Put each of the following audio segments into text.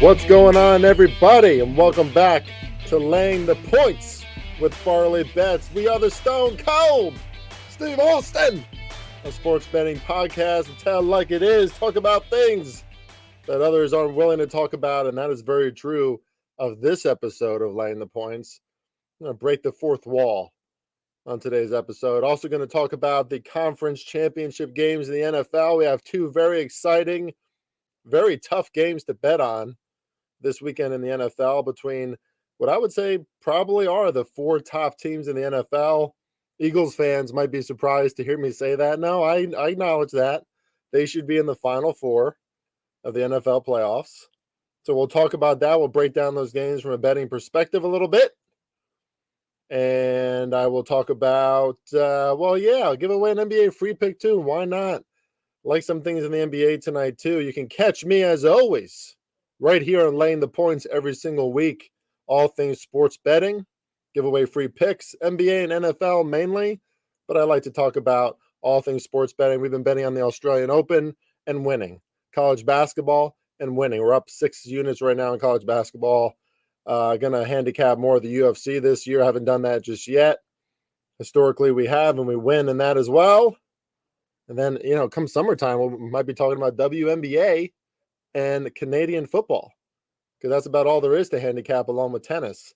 What's going on, everybody, and welcome back to Laying the Points with Farley Bets. We are the Stone Cold Steve Austin, a sports betting podcast. We tell like it is, talk about things that others aren't willing to talk about, and that is very true of this episode of Laying the Points. I'm going to break the fourth wall on today's episode. Also going to talk about the conference championship games in the NFL. We have two very exciting, very tough games to bet on this weekend in the NFL between what I would say probably are the four top teams in the NFL. Eagles fans might be surprised to hear me say that. No, I acknowledge that. They should be in the final four of the NFL playoffs. So we'll talk about that. We'll break down those games from a betting perspective a little bit. And I will talk about, I'll give away an NBA free pick too. Why not? Like some things in the NBA tonight too. You can catch me as always right here on Laying the Points every single week. All things sports betting, give away free picks, NBA and NFL mainly, but I like to talk about all things sports betting. We've been betting on the Australian Open and winning, college basketball and winning. We're up 6 units right now in college basketball. Going to handicap more of the UFC this year. I haven't done that just yet. Historically, we have, and we win in that as well. And then, come summertime, we might be talking about WNBA and Canadian football, because that's about all there is to handicap along with tennis.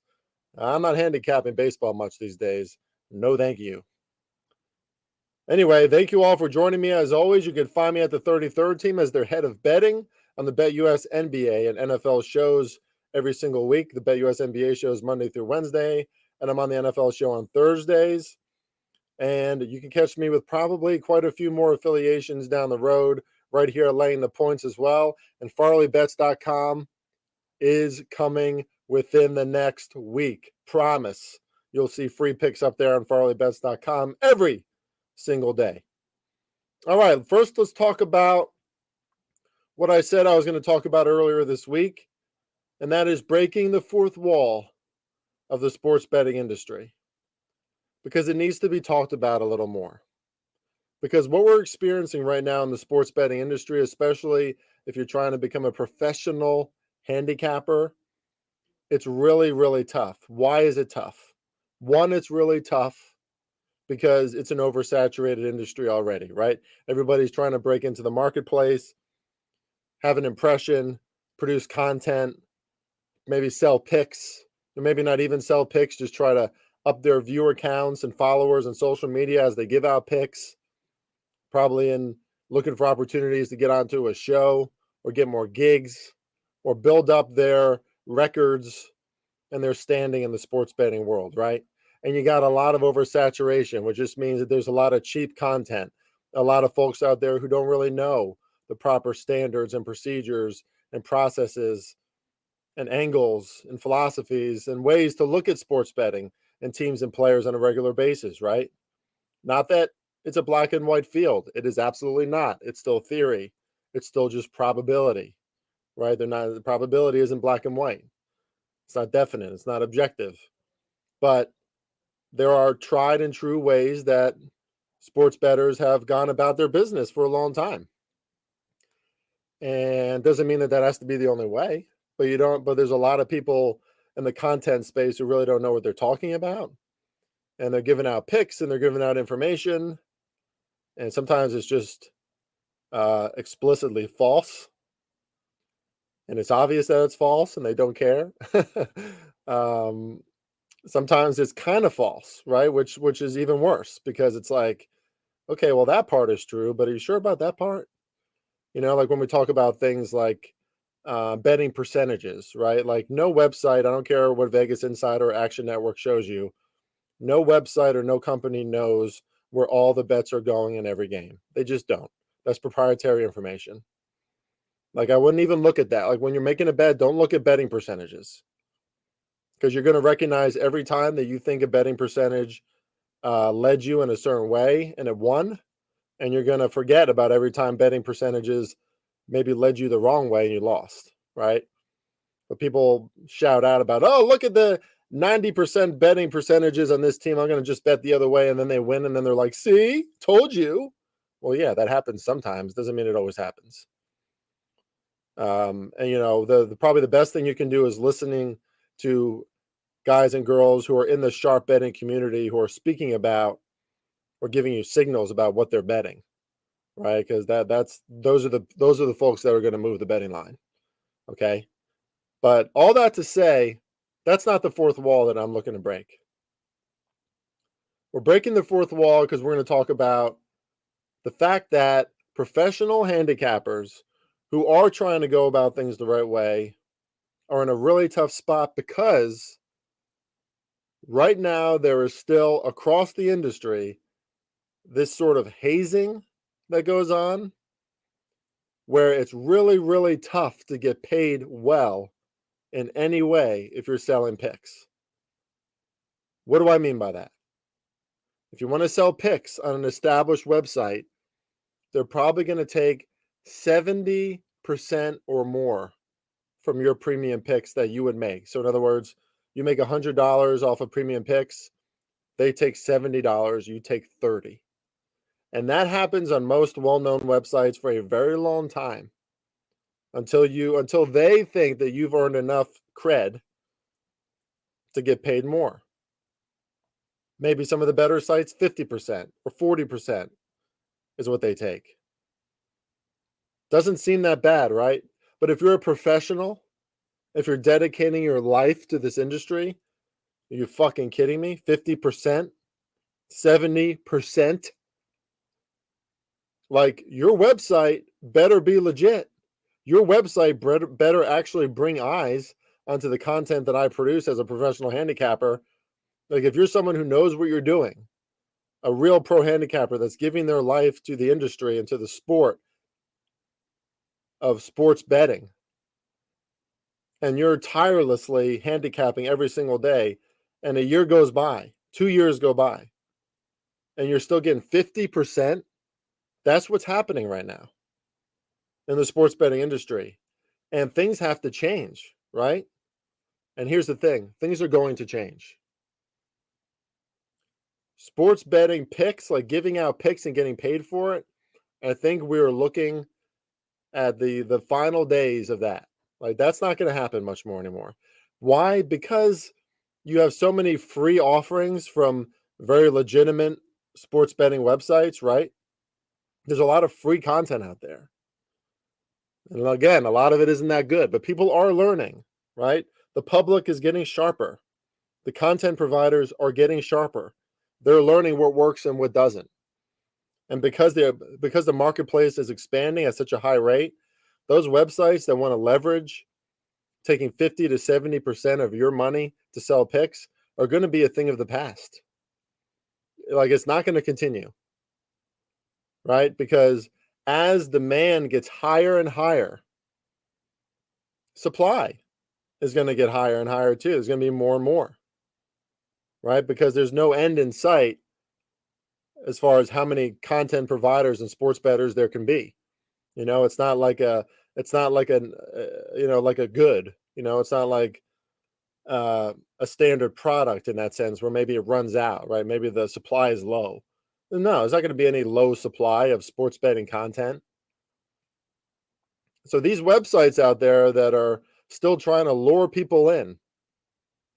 I'm not handicapping baseball much these days. No, thank you. Anyway, thank you all for joining me. As always, you can find me at the 33rd team as their head of betting on the BetUS NBA and NFL shows every single week. The BetUS NBA shows Monday through Wednesday, and I'm on the NFL show on Thursdays. And you can catch me with probably quite a few more affiliations down the road right here Laying the Points as well. And FarleyBets.com is coming within the next week. Promise. You'll see free picks up there on FarleyBets.com every single day. All right, first let's talk about what I said I was going to talk about earlier this week, and that is breaking the fourth wall of the sports betting industry, because it needs to be talked about a little more. Because what we're experiencing right now in the sports betting industry, especially if you're trying to become a professional handicapper, it's really, really tough. Why is it tough? One, it's really tough because it's an oversaturated industry already, right? Everybody's trying to break into the marketplace, have an impression, produce content, maybe sell picks, or maybe not even sell picks, just try to up their viewer counts and followers on social media as they give out picks, probably in looking for opportunities to get onto a show or get more gigs or build up their records and their standing in the sports betting world, right? And you got a lot of oversaturation, which just means that there's a lot of cheap content, a lot of folks out there who don't really know the proper standards and procedures and processes and angles and philosophies and ways to look at sports betting and teams and players on a regular basis, right? Not that it's a black and white field. It is absolutely not. It's still theory. It's still just probability, right? The probability isn't black and white. It's not definite. It's not objective. But there are tried and true ways that sports bettors have gone about their business for a long time. And doesn't mean that has to be the only way, but there's a lot of people in the content space who really don't know what they're talking about. And they're giving out picks and they're giving out information. And sometimes it's just explicitly false. And it's obvious that it's false and they don't care. Sometimes it's kind of false, right? Which is even worse, because it's like, okay, well, that part is true, but are you sure about that part? Like when we talk about things like betting percentages, right? Like no website, I don't care what Vegas Insider or Action Network shows you, no website or no company knows where all the bets are going in every game. They just don't. That's proprietary information. Like I wouldn't even look at that. Like when you're making a bet, don't look at betting percentages, because you're going to recognize every time that you think a betting percentage led you in a certain way and it won, and you're going to forget about every time betting percentages maybe led you the wrong way and you lost, right? But people shout out about, oh, look at the 90% betting percentages on this team. I'm going to just bet the other way, and then they win, and then they're like, see, told you. Well, yeah, that happens sometimes. Doesn't mean it always happens. And the probably the best thing you can do is listening to guys and girls who are in the sharp betting community who are speaking about or giving you signals about what they're betting, right? Because those are the folks that are going to move the betting line. Okay. But all that to say, that's not the fourth wall that I'm looking to break. We're breaking the fourth wall because we're going to talk about the fact that professional handicappers who are trying to go about things the right way are in a really tough spot because right now there is still across the industry this sort of hazing that goes on where it's really, really tough to get paid well in any way if you're selling picks. What do I mean by that? If you want to sell picks on an established website, they're probably going to take 70% or more from your premium picks that you would make. So in other words, you make $100 off of premium picks, they take $70, you take 30. And that happens on most well-known websites for a very long time until they think that you've earned enough cred to get paid more. Maybe some of the better sites, 50% or 40% is what they take. Doesn't seem that bad, right? But if you're a professional, if you're dedicating your life to this industry, are you fucking kidding me? 50%? 70%? Like, your website better be legit. Your website better actually bring eyes onto the content that I produce as a professional handicapper. Like, if you're someone who knows what you're doing, a real pro handicapper that's giving their life to the industry and to the sport of sports betting, and you're tirelessly handicapping every single day, and a year goes by, 2 years go by, and you're still getting 50%, that's what's happening right now in the sports betting industry. And things have to change, right? And here's the thing, things are going to change. Sports betting picks, like giving out picks and getting paid for it, I think we're looking at the final days of that. Like, that's not going to happen much more anymore. Why? Because you have so many free offerings from very legitimate sports betting websites, right? There's a lot of free content out there. And again, a lot of it isn't that good, but people are learning, right? The public is getting sharper. The content providers are getting sharper. They're learning what works and what doesn't. And because the marketplace is expanding at such a high rate, those websites that want to leverage taking 50 to 70% of your money to sell picks are going to be a thing of the past. Like, it's not going to continue, right? Because as demand gets higher and higher, supply is going to get higher and higher too. There's going to be more and more, right? Because there's no end in sight as far as how many content providers and sports bettors there can be. It's not like it's not like like a good, it's not like a standard product in that sense where maybe it runs out, right? Maybe the supply is low. No, there's not going to be any low supply of sports betting content. So these websites out there that are still trying to lure people in,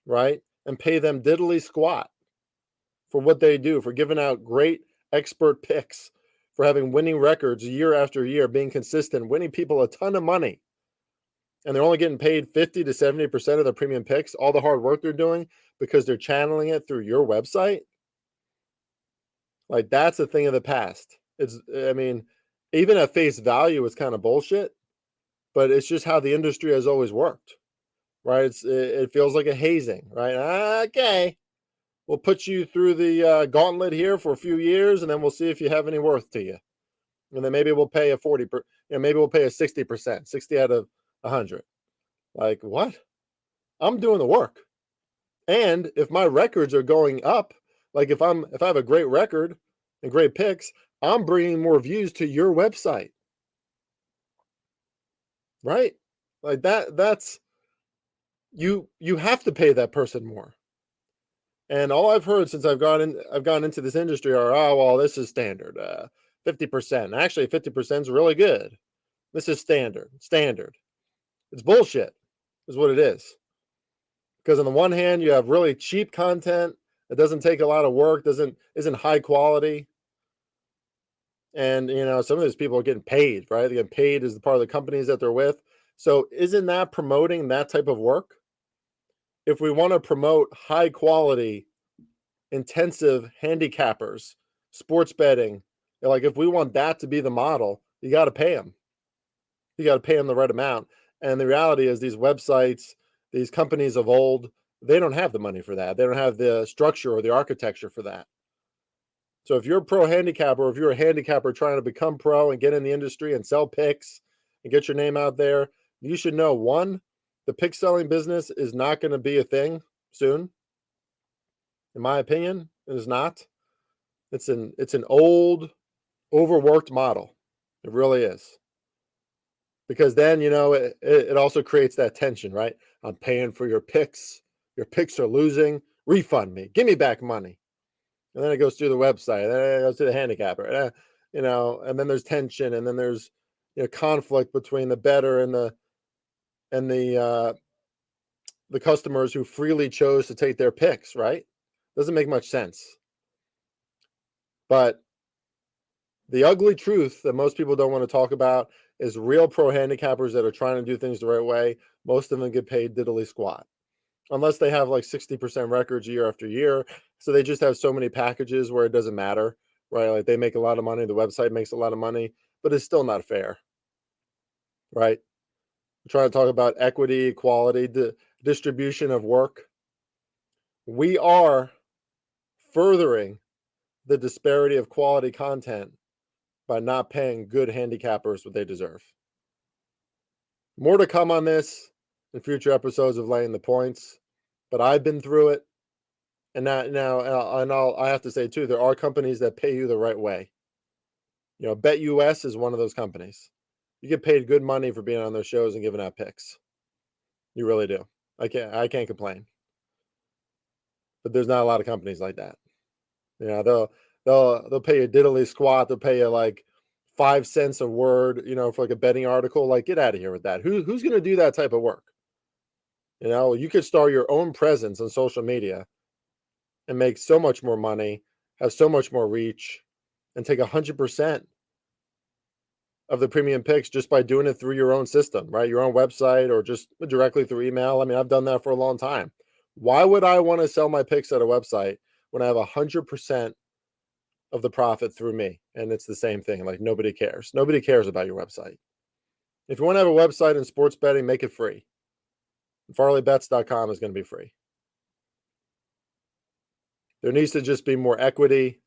right, and pay them diddly squat for what they do, for giving out great expert picks, for having winning records year after year, being consistent, winning people a ton of money. And they're only getting paid 50 to 70% of their premium picks, all the hard work they're doing because they're channeling it through your website. Like, that's a thing of the past. Even at face value, it's kind of bullshit, but it's just how the industry has always worked, right? It feels like a hazing, right? Okay, we'll put you through the gauntlet here for a few years, and then we'll see if you have any worth to you. And then maybe we'll pay maybe we'll pay a 60%, 60 out of 100. Like, what? I'm doing the work. And if my records are going up, like if I have a great record and great picks, I'm bringing more views to your website. Right? Like that's you have to pay that person more. And all I've heard since I've gone into this industry are, oh, well, this is standard. 50%. Actually, 50% is really good. This is standard. It's bullshit, is what it is. Because on the one hand, you have really cheap content that doesn't take a lot of work, isn't high quality. And some of these people are getting paid, right? They're getting paid as the part of the companies that they're with. So isn't that promoting that type of work? If we want to promote high quality, intensive handicappers, sports betting, like if we want that to be the model, you got to pay them. You got to pay them the right amount. And the reality is these websites, these companies of old, they don't have the money for that. They don't have the structure or the architecture for that. So if you're a pro handicapper, or if you're a handicapper trying to become pro and get in the industry and sell picks and get your name out there, you should know, one, the pick selling business is not going to be a thing soon. In my opinion, it is not. It's an old, overworked model. It really is. Because then, it also creates that tension, right? I'm paying for your picks. Your picks are losing. Refund me. Give me back money. And then it goes through the website. Then it goes to the handicapper. And then there's tension, and then there's conflict between the bettor and the customers who freely chose to take their picks, right? Doesn't make much sense. But the ugly truth that most people don't want to talk about is real pro handicappers that are trying to do things the right way. Most of them get paid diddly squat, unless they have like 60% records year after year. So they just have so many packages where it doesn't matter, right? Like they make a lot of money, the website makes a lot of money, but it's still not fair, right? We're trying to talk about equity, equality, distribution of work. We are furthering the disparity of quality content by not paying good handicappers what they deserve. More to come on this in future episodes of Laying the Points, but I've been through it. And I have to say too, there are companies that pay you the right way. BetUS is one of those companies. You get paid good money for being on their shows and giving out picks. You really do. I can't complain. But there's not a lot of companies like that. They'll pay you diddly squat. They'll pay you like 5 cents a word, for like a betting article. Like, get out of here with that. Who's going to do that type of work? You could start your own presence on social media and make so much more money, have so much more reach, and take 100% of the premium picks just by doing it through your own system, right? Your own website or just directly through email. I mean, I've done that for a long time. Why would I want to sell my picks at a website when I have 100% of the profit through me? And it's the same thing. Like, nobody cares. Nobody cares about your website. If you want to have a website in sports betting, make it free. FarleyBets.com is going to be free. There needs to just be more equity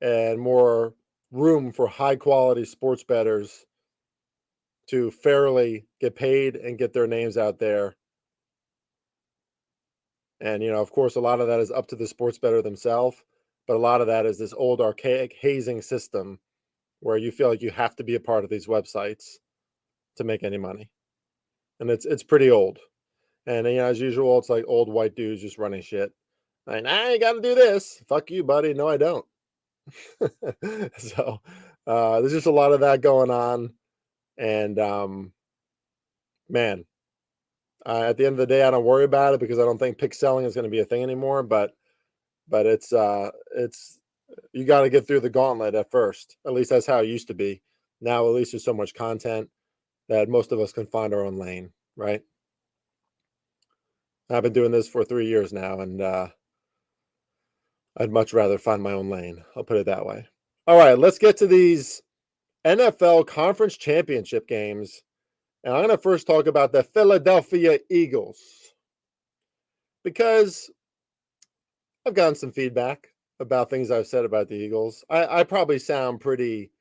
and more room for high quality sports bettors to fairly get paid and get their names out there. And, of course, a lot of that is up to the sports bettor themselves, but a lot of that is this old archaic hazing system where you feel like you have to be a part of these websites to make any money. And it's pretty old. And, as usual, it's like old white dudes just running shit. Like, you got to do this. Fuck you, buddy. No, I don't. So there's just a lot of that going on. And, man, at the end of the day, I don't worry about it because I don't think pick selling is going to be a thing anymore. But it's you got to get through the gauntlet at first. At least that's how it used to be. Now, at least there's so much content that most of us can find our own lane, right? I've been doing this for 3 years now, and I'd much rather find my own lane. I'll put it that way. All right, let's get to these NFL Conference Championship games. And I'm going to first talk about the Philadelphia Eagles because I've gotten some feedback about things I've said about the Eagles. I probably sound pretty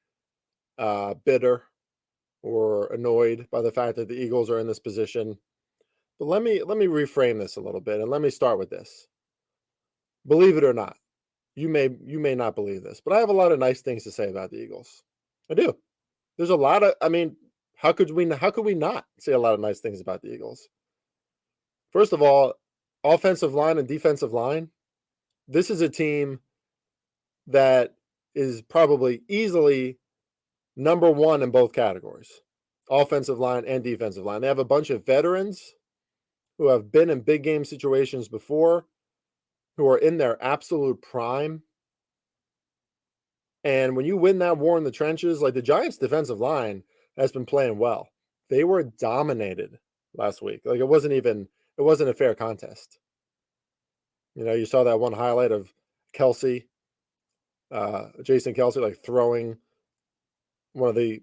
bitter or annoyed by the fact that the Eagles are in this position. But let me reframe this a little bit, and let me start with this. Believe it or not, you may not believe this, but I have a lot of nice things to say about the Eagles. I do. There's a lot of, how could we not say a lot of nice things about the Eagles? First of all, offensive line and defensive line. This is a team that is probably easily number one in both categories. offensive line and defensive line. They have a bunch of veterans who have been in big game situations before, who are in their absolute prime. And when you win that war in the trenches, like the Giants' defensive line has been playing well. They were dominated last week. Like it wasn't a fair contest. You saw that one highlight of Kelsey, Jason Kelsey, like throwing one of the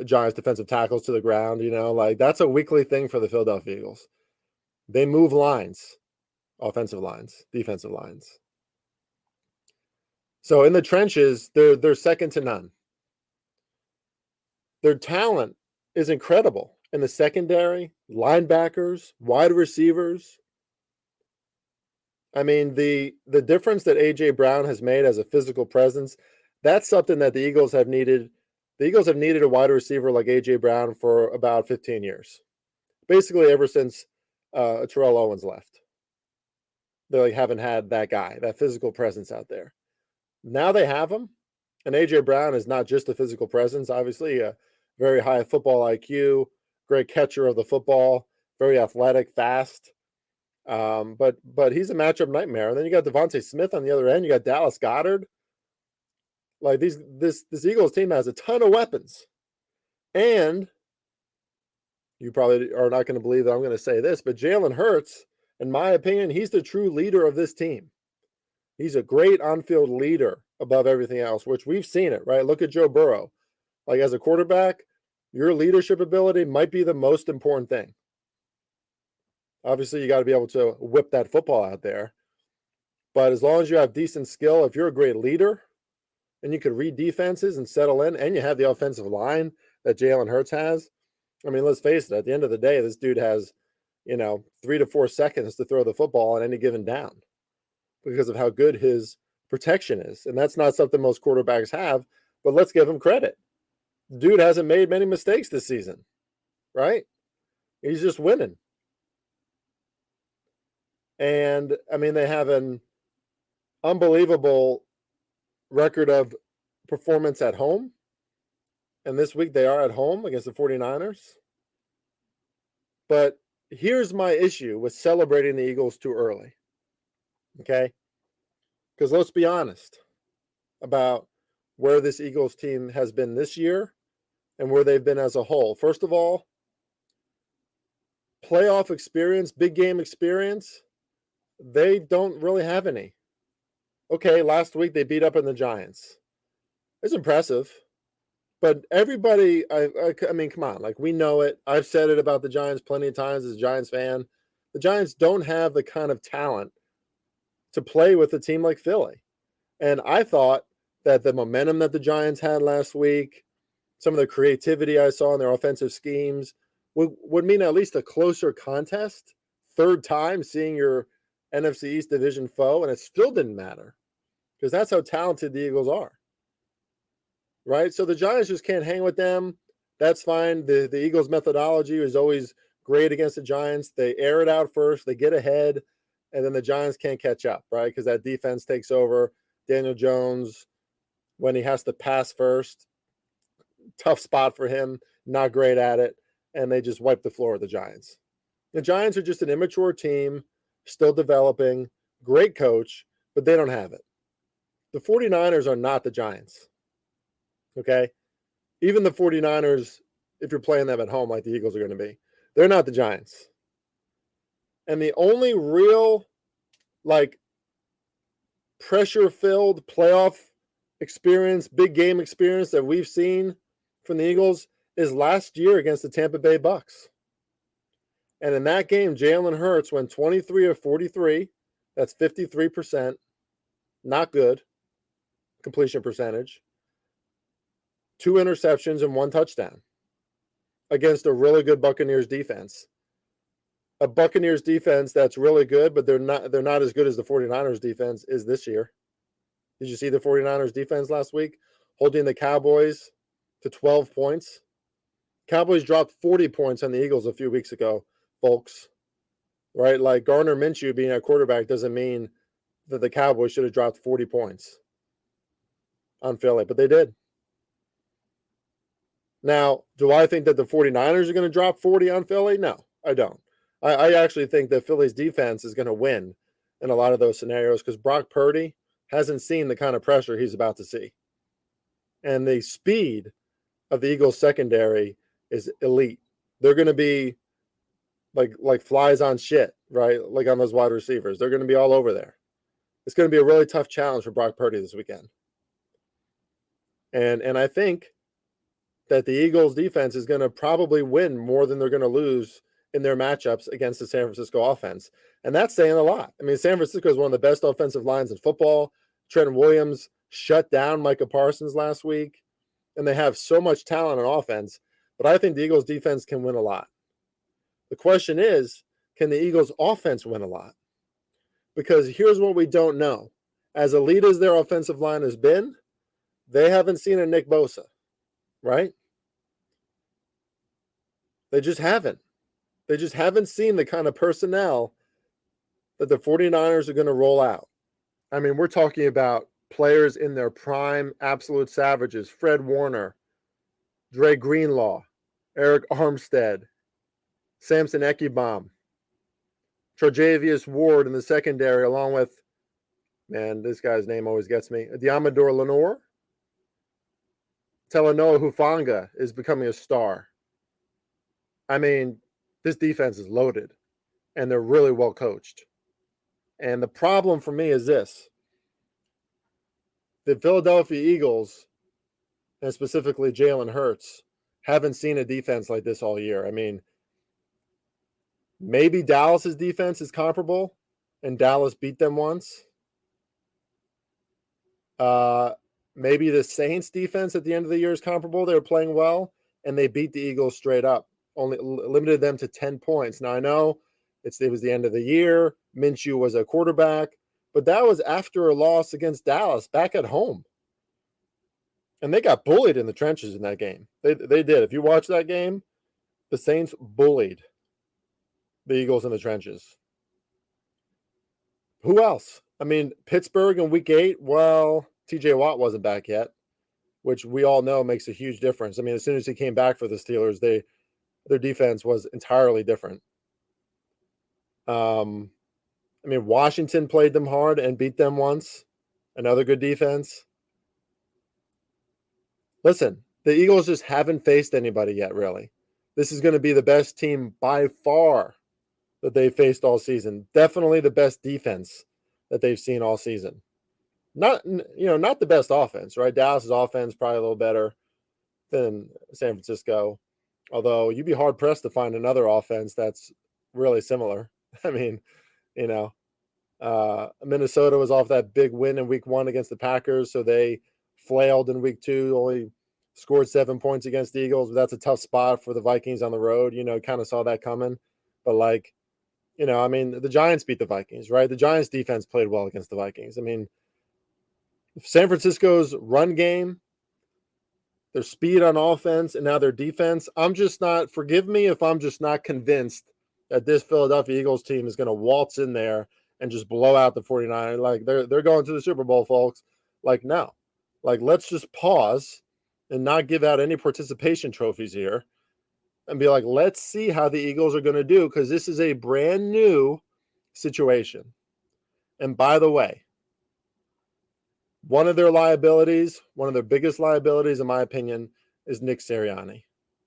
Giants' defensive tackles to the ground. Like that's a weekly thing for the Philadelphia Eagles. They move lines, offensive lines, defensive lines. So in the trenches, they're second to none. Their talent is incredible in the secondary, linebackers, wide receivers. I mean, the difference that A.J. Brown has made as a physical presence, that's something that the Eagles have needed. The Eagles have needed a wide receiver like A.J. Brown for about 15 years. Basically, ever since Terrell Owens left. They haven't had that guy, that physical presence out there. Now they have him, and A.J. Brown is not just a physical presence, obviously, a very high football IQ, great catcher of the football, very athletic, fast. But he's a matchup nightmare. And then you got Devontae Smith on the other end. You got Dallas Goedert. Like this Eagles team has a ton of weapons. And you probably are not going to believe that I'm going to say this, but Jalen Hurts, in my opinion, he's the true leader of this team. He's a great on-field leader above everything else, which we've seen it, right? Look at Joe Burrow. Like as a quarterback, your leadership ability might be the most important thing. Obviously, you got to be able to whip that football out there. But as long as you have decent skill, if you're a great leader and you can read defenses and settle in, and you have the offensive line that Jalen Hurts has, I mean, let's face it, at the end of the day, this dude has, 3 to 4 seconds to throw the football on any given down because of how good his protection is. And that's not something most quarterbacks have, but let's give him credit. The dude hasn't made many mistakes this season, right? He's just winning. And, I mean, they have an unbelievable record of performance at home. And this week they are at home against the 49ers. But here's my issue with celebrating the Eagles too early. Okay? Because let's be honest about where this Eagles team has been this year and where they've been as a whole. First of all, playoff experience, big game experience, they don't really have any. Okay, last week they beat up on the Giants. It's impressive. But everybody, I mean, come on. Like, we know it. I've said it about the Giants plenty of times as a Giants fan. The Giants don't have the kind of talent to play with a team like Philly. And I thought that the momentum that the Giants had last week, some of the creativity I saw in their offensive schemes, would mean at least a closer contest. Third time seeing your NFC East division foe, and it still didn't matter because that's how talented the Eagles are. Right? So the Giants just can't hang with them. That's fine. The Eagles' methodology is always great against the Giants. They air it out first, they get ahead, and then the Giants can't catch up, right? Because that defense takes over. Daniel Jones, when he has to pass first, tough spot for him, not great at it, and they just wipe the floor with the Giants. The Giants are just an immature team, still developing, great coach, but they don't have it. The 49ers are not the Giants. Okay? Even the 49ers, if you're playing them at home like the Eagles are going to be, they're not the Giants. And the only real, pressure-filled playoff experience, big game experience that we've seen from the Eagles is last year against the Tampa Bay Bucks. And in that game, Jalen Hurts went 23 of 43. That's 53%. Not good completion percentage. 2 interceptions and 1 touchdown against a really good Buccaneers defense. A Buccaneers defense that's really good, but they're not as good as the 49ers defense is this year. Did you see the 49ers defense last week holding the Cowboys to 12 points? Cowboys dropped 40 points on the Eagles a few weeks ago, folks. Right? Like Gardner Minshew being a quarterback doesn't mean that the Cowboys should have dropped 40 points on Philly, but they did. Now, do I think that the 49ers are going to drop 40 on Philly? No, I don't. I actually think that Philly's defense is going to win in a lot of those scenarios because Brock Purdy hasn't seen the kind of pressure he's about to see. And the speed of the Eagles secondary is elite. They're going to be like flies on shit, right? Like on those wide receivers. They're going to be all over there. It's going to be a really tough challenge for Brock Purdy this weekend. And I think that the Eagles defense is going to probably win more than they're going to lose in their matchups against the San Francisco offense. And that's saying a lot. I mean, San Francisco is one of the best offensive lines in football. Trent Williams shut down Micah Parsons last week, and they have so much talent on offense. But I think the Eagles defense can win a lot. The question is, can the Eagles offense win a lot? Because here's what we don't know. As elite as their offensive line has been, they haven't seen a Nick Bosa, right? They just haven't. They just haven't seen the kind of personnel that the 49ers are going to roll out. I mean, we're talking about players in their prime, absolute savages. Fred Warner, Dre Greenlaw, Eric Armstead, Samson Ekibom, Tre'Davious Ward in the secondary, along with, man, this guy's name always gets me, Diamador Lenore. Talanoa Hufanga is becoming a star. I mean, this defense is loaded, and they're really well coached. And the problem for me is this. The Philadelphia Eagles, and specifically Jalen Hurts, haven't seen a defense like this all year. I mean, maybe Dallas's defense is comparable, and Dallas beat them once. Maybe the Saints defense at the end of the year is comparable. They were playing well, and they beat the Eagles straight up, only limited them to 10 points. Now, I know it was the end of the year. Minshew was a quarterback, but that was after a loss against Dallas back at home. And they got bullied in the trenches in that game. They did. If you watch that game, the Saints bullied the Eagles in the trenches. Who else? I mean, Pittsburgh in week 8, well, TJ Watt wasn't back yet, which we all know makes a huge difference. I mean, as soon as he came back for the Steelers, their defense was entirely different. I mean, Washington played them hard and beat them once. Another good defense. Listen, the Eagles just haven't faced anybody yet, really. This is going to be the best team by far that they've faced all season. Definitely the best defense that they've seen all season. Not the best offense, right? Dallas's offense probably a little better than San Francisco. Although you'd be hard pressed to find another offense that's really similar. I mean, Minnesota was off that big win in week 1 against the Packers, so they flailed in week 2, only scored 7 points against the Eagles. But that's a tough spot for the Vikings on the road. Kind of saw that coming. But I mean, the Giants beat the Vikings, right? The Giants defense played well against the Vikings. I mean, San Francisco's run game, their speed on offense, and now their defense. Forgive me if I'm just not convinced that this Philadelphia Eagles team is going to waltz in there and just blow out the 49ers. Like, they're going to the Super Bowl, folks. Like, no. Like, let's just pause and not give out any participation trophies here and be like, let's see how the Eagles are going to do, because this is a brand new situation. And by the way, one of their biggest liabilities, in my opinion, is Nick Sirianni.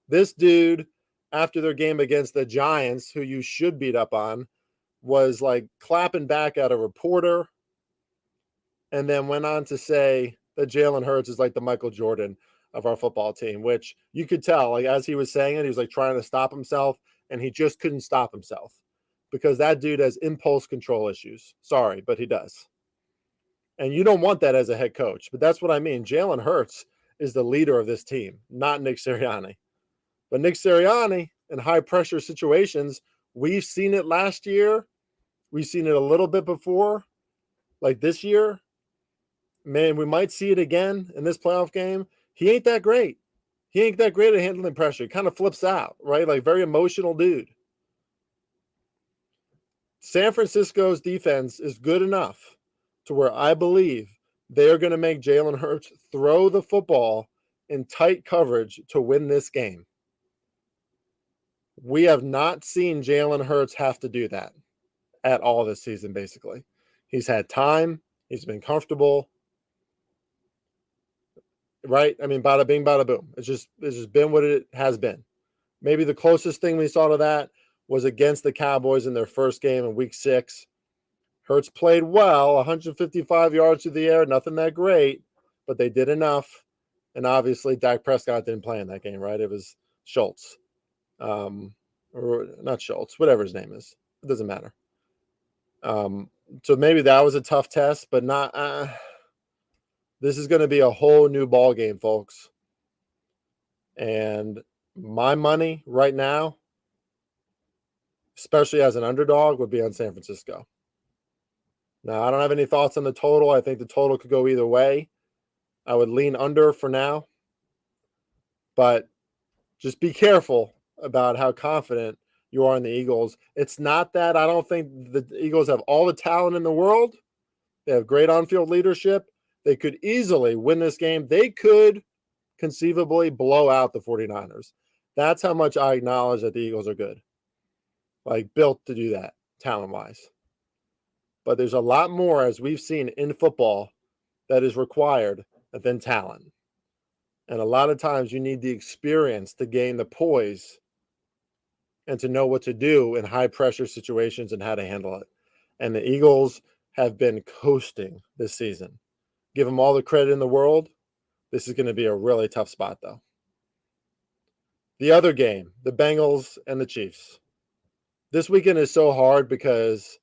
This dude, after their game against the Giants, who you should beat up on, was like clapping back at a reporter and then went on to say that Jalen Hurts is like the Michael Jordan of our football team, which you could tell, like, as he was saying it, he was like trying to stop himself, and he just couldn't stop himself because that dude has impulse control issues. Sorry, but he does. And you don't want that as a head coach, but that's what I mean. Jalen Hurts is the leader of this team, not Nick Sirianni. But Nick Sirianni, in high-pressure situations, we've seen it last year. We've seen it a little bit before, like this year. Man, we might see it again in this playoff game. He ain't that great. He ain't that great at handling pressure. He kind of flips out, right? Like, very emotional dude. San Francisco's defense is good enough to where I believe they're going to make Jalen Hurts throw the football in tight coverage to win this game. We have not seen Jalen Hurts have to do that at all this season, basically. He's had time. He's been comfortable. Right? I mean, bada bing, bada boom. It's just been what it has been. Maybe the closest thing we saw to that was against the Cowboys in their first game in week 6. Hurts played well, 155 yards through the air, nothing that great, but they did enough. And obviously, Dak Prescott didn't play in that game, right? It was Schultz. Or not Schultz, whatever his name is. It doesn't matter. So maybe that was a tough test, but not. This is going to be a whole new ball game, folks. And my money right now, especially as an underdog, would be on San Francisco. Now, I don't have any thoughts on the total. I think the total could go either way. I would lean under for now. But just be careful about how confident you are in the Eagles. It's not that I don't think the Eagles have all the talent in the world. They have great on-field leadership. They could easily win this game. They could conceivably blow out the 49ers. That's how much I acknowledge that the Eagles are good. Like, built to do that, talent-wise. But there's a lot more, as we've seen in football, that is required than talent. And a lot of times you need the experience to gain the poise and to know what to do in high-pressure situations and how to handle it. And the Eagles have been coasting this season. Give them all the credit in the world. This is going to be a really tough spot, though. The other game, the Bengals and the Chiefs. This weekend is so hard because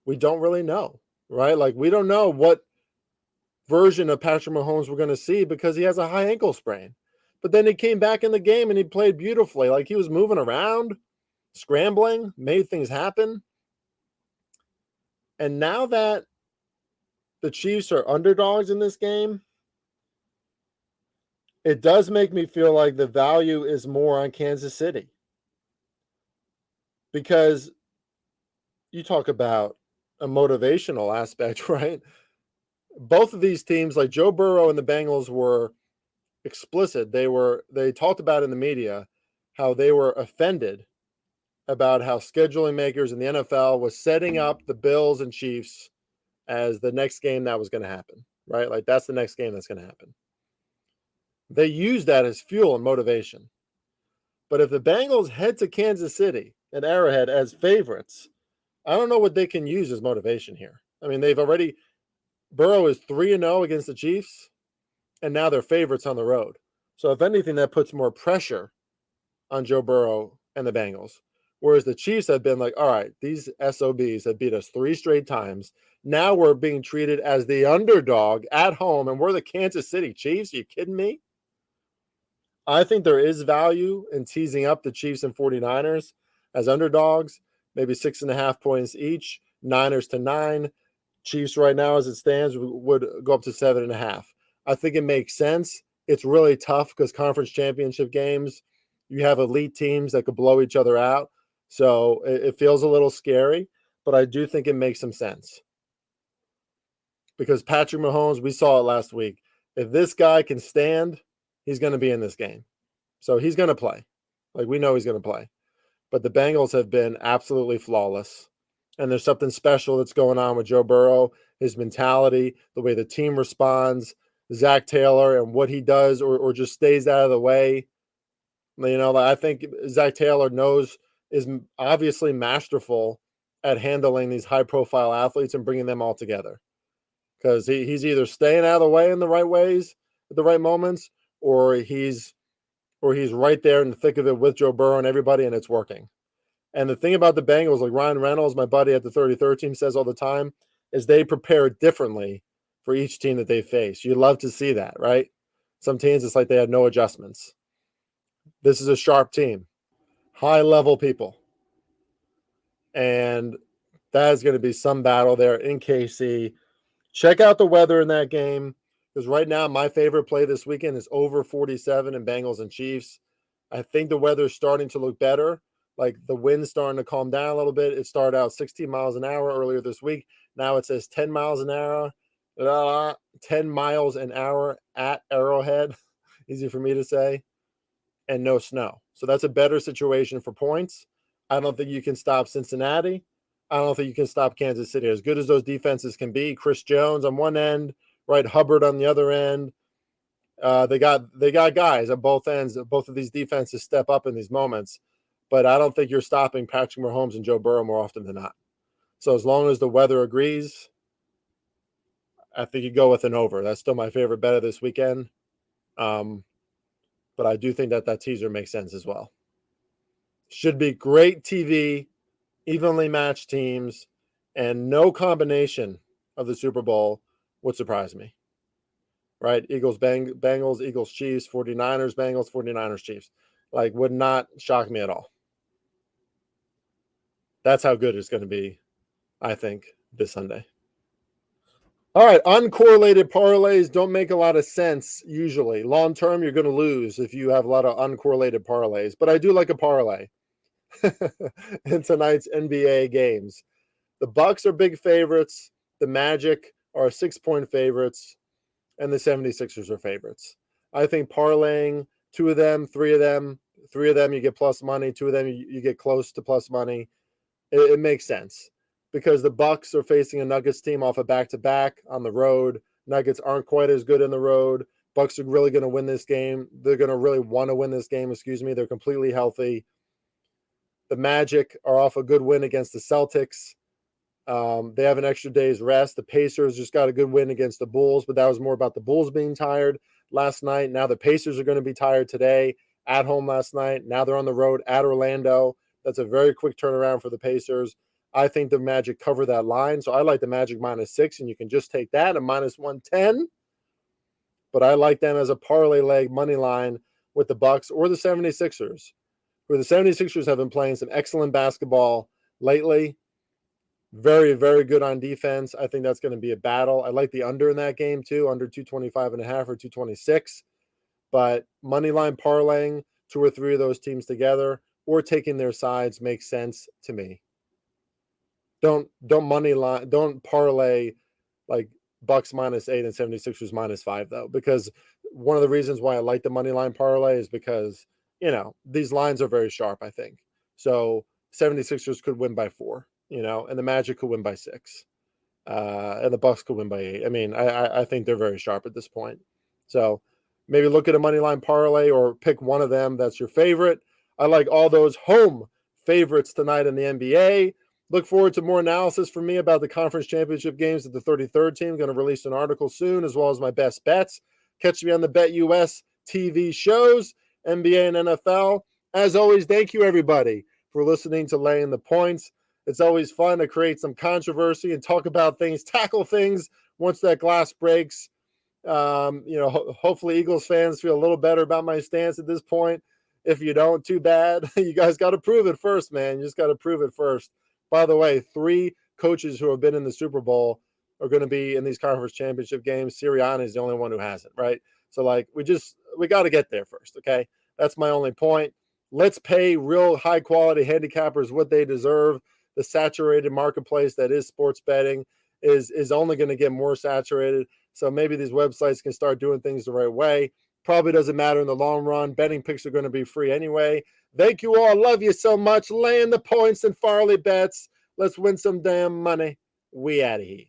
we don't really know, right? Like, we don't know what version of Patrick Mahomes we're going to see because he has a high ankle sprain. But then he came back in the game and he played beautifully. Like, he was moving around, scrambling, made things happen. And now that the Chiefs are underdogs in this game, it does make me feel like the value is more on Kansas City. Because you talk about a motivational aspect, right? Both of these teams, like Joe Burrow and the Bengals, were explicit. They talked about in the media how they were offended about how scheduling makers in the NFL was setting up the Bills and Chiefs as the next game that was going to happen, right? Like, that's the next game that's going to happen. They use that as fuel and motivation. But if the Bengals head to Kansas City at Arrowhead as favorites, I don't know what they can use as motivation here. I mean, Burrow is 3-0 against the Chiefs, and now they're favorites on the road. So if anything, that puts more pressure on Joe Burrow and the Bengals. Whereas the Chiefs have been like, all right, these SOBs have beat us 3 straight times. Now we're being treated as the underdog at home, and we're the Kansas City Chiefs. Are you kidding me? I think there is value in teasing up the Chiefs and 49ers as underdogs, maybe 6.5 points each, Niners to 9. Chiefs right now, as it stands, would go up to 7.5. I think it makes sense. It's really tough because conference championship games, you have elite teams that could blow each other out. So it feels a little scary, but I do think it makes some sense. Because Patrick Mahomes, we saw it last week. If this guy can stand, he's going to be in this game. So he's going to play. Like, we know he's going to play. But the Bengals have been absolutely flawless. And there's something special that's going on with Joe Burrow, his mentality, the way the team responds, Zach Taylor and what he does or just stays out of the way. You know, I think Zach Taylor is obviously masterful at handling these high-profile athletes and bringing them all together. Because he's either staying out of the way in the right ways at the right moments, or he's right there in the thick of it with Joe Burrow and everybody, and it's working. And the thing about the Bengals, like Ryan Reynolds, my buddy at the 33rd team, says all the time, is they prepare differently for each team that they face. You love to see that, right? Some teams, it's like they have no adjustments. This is a sharp team, high-level people. And that is going to be some battle there in KC. Check out the weather in that game, because right now my favorite play this weekend is over 47 in Bengals and Chiefs. I think the weather is starting to look better. Like, the wind's starting to calm down a little bit. It started out 16 miles an hour earlier this week. Now it says 10 miles an hour. 10 miles an hour at Arrowhead. easy for me to say, and no snow. So that's a better situation for points. I don't think you can stop Cincinnati. I don't think you can stop Kansas City. As good as those defenses can be, Chris Jones on one end, right, Hubbard on the other end. They got guys at both ends. Both of these defenses step up in these moments, but I don't think you're stopping Patrick Mahomes and Joe Burrow more often than not. So as long as the weather agrees, I think you go with an over. That's still my favorite bet of this weekend. But I do think that teaser makes sense as well. Should be great TV, evenly matched teams, and no combination of the Super Bowl would surprise me. Right? Bengals, Eagles, Chiefs, 49ers, Bengals, 49ers, Chiefs. Like, would not shock me at all. That's how good it's going to be, I think, this Sunday. All right, uncorrelated parlays don't make a lot of sense usually. Long term, you're going to lose if you have a lot of uncorrelated parlays. But I do like a parlay in tonight's NBA games. The Bucks are big favorites. The Magic are 6-point favorites. And the 76ers are favorites. I think parlaying two of them, three of them, you get plus money. Two of them, you get close to plus money. It makes sense because the Bucks are facing a Nuggets team off a back-to-back on the road. Nuggets aren't quite as good on the road. Bucks are really going to win this game. They're going to really want to win this game, They're completely healthy. The Magic are off a good win against the Celtics. They have an extra day's rest. The Pacers just got a good win against the Bulls, but that was more about the Bulls being tired last night. Now the Pacers are going to be tired today at home last night. Now they're on the road at Orlando. That's a very quick turnaround for the Pacers. I think the Magic cover that line. So I like the Magic -6, and you can just take that, a -110. But I like them as a parlay leg money line with the Bucks or the 76ers, where the 76ers have been playing some excellent basketball lately. Very, very good on defense. I think that's going to be a battle. I like the under in that game too, under 225.5 or 226. But money line parlaying two or three of those teams together or taking their sides makes sense to me. Don't parlay like Bucks -8 and 76ers -5 though, because one of the reasons why I like the money line parlay is because these lines are very sharp. I think so. 76ers could win by 4. And the Magic could win by 6. And the Bucks could win by 8. I mean, I think they're very sharp at this point. So maybe look at a money line parlay or pick one of them that's your favorite. I like all those home favorites tonight in the NBA. Look forward to more analysis from me about the conference championship games of the 33rd team. I'm going to release an article soon, as well as my best bets. Catch me on the BetUS TV shows, NBA and NFL. As always, thank you, everybody, for listening to Laying the Points. It's always fun to create some controversy and talk about things, tackle things once that glass breaks. Hopefully Eagles fans feel a little better about my stance at this point. If you don't, too bad. You guys got to prove it first, man. You just got to prove it first. By the way, 3 coaches who have been in the Super Bowl are going to be in these conference championship games. Sirianni is the only one who hasn't, right? So, we got to get there first, okay? That's my only point. Let's pay real high-quality handicappers what they deserve. The saturated marketplace that is sports betting is only going to get more saturated. So maybe these websites can start doing things the right way. Probably doesn't matter in the long run. Betting picks are going to be free anyway. Thank you all. Love you so much. Laying the points and Farley bets. Let's win some damn money. We out of here.